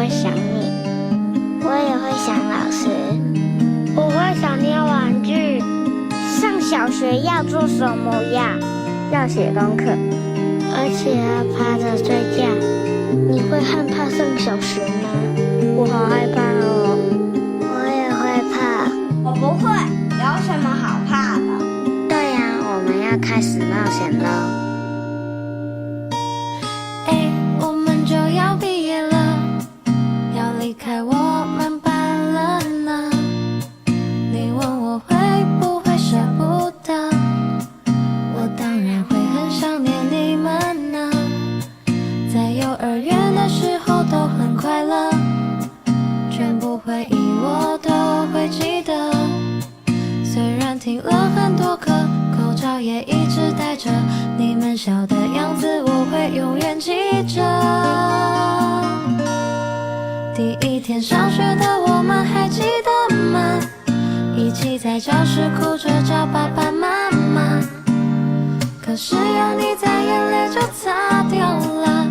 想你，我也会想老师，我会想念玩具。上小学要做什么呀？要写功课，而且要趴着睡觉。你会害怕上小学吗？我好害怕哦。我也会怕。我不会，有什么好怕的？对呀，我们要开始冒险喽。我们就要毕业了，要离开我们班了呢。你问我会不会舍不得，我当然会很想念你们呢。在幼儿园的时候都很快乐，全部回忆我都会记得。虽然听了很多课，口罩也一直戴着，你们笑的样子我会永远记着。第一天上学的我们还记得吗？一起在教室哭着叫爸爸妈妈，可是有你在，眼泪就擦掉了。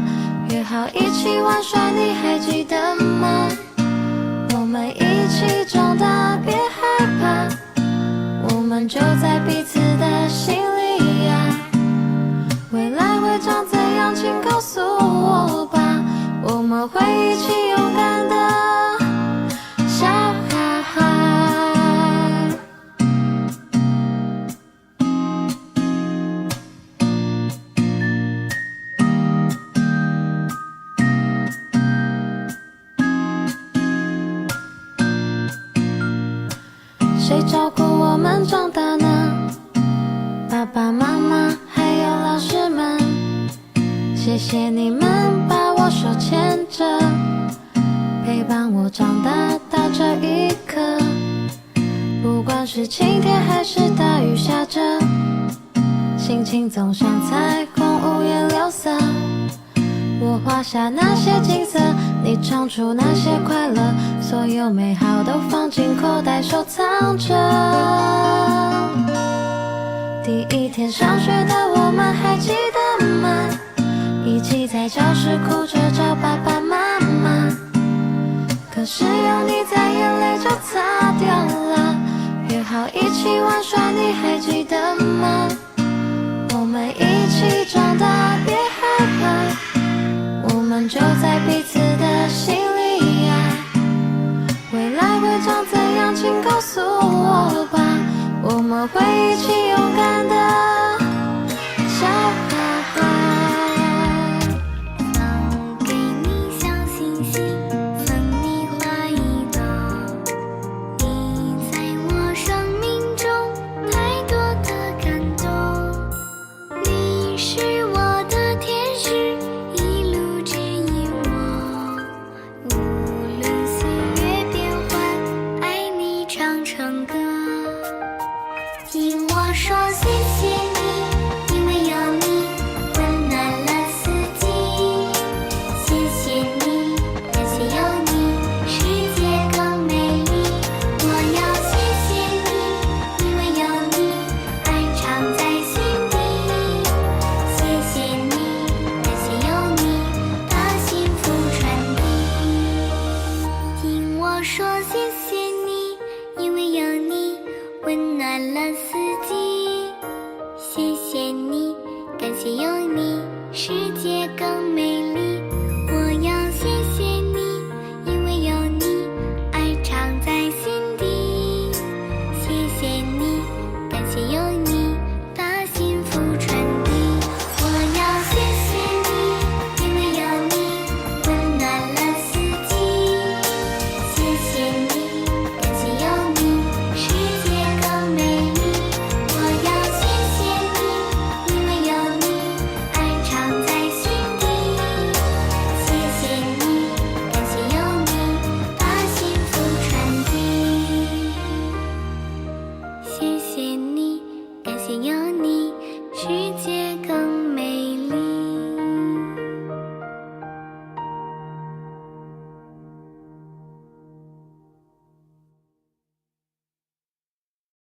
约好一起玩耍，你还记得吗？我们一起长大，别害怕，我们就在彼此的心里呀。未来会长怎样，请告诉我吧，我们会一起勇敢的笑哈哈。谁照顾我们长大呢？爸爸妈妈还有老师们，谢谢你们把我手牵着，陪伴我长大到这一刻。不管是晴天还是大雨下着，心情总像彩虹五颜六色。我画下那些景色，你唱出那些快乐，所有美好都放进口袋收藏着。第一天上学的我们还记得吗？一起在教室哭着找爸爸妈妈，可是有你在，眼泪就擦掉了。约好一起玩耍，你还记得吗？我们一起长大，别害怕，我们就在彼此的心里呀。未来会长怎样，请告诉我吧，我们会一起勇敢的笑哈哈。送给你小星星，送你花一朵，你在我生命中太多的感动，你是我的天使，一路指引我，无论岁月变幻，爱你唱成歌。听我说谢谢你，因为有你温暖了四季。谢谢你，感谢有你，世界更美丽。我要谢谢你，因为有你，爱常在心底。谢谢你，感谢有你，把幸福传递。听我说谢谢你，因为有你温暖了四季。谢谢你，感谢有你，世界更美丽。我要谢谢你，因为有你，爱常在心底。谢谢你，感谢有你，把幸福传递。我要谢谢你，因为有你，温暖了四季。谢谢你，感谢有你，世界更美丽。我要谢谢你，因为有你，爱常在心底。谢谢你，感谢有你，把幸福传递。谢谢你，感谢有你，世界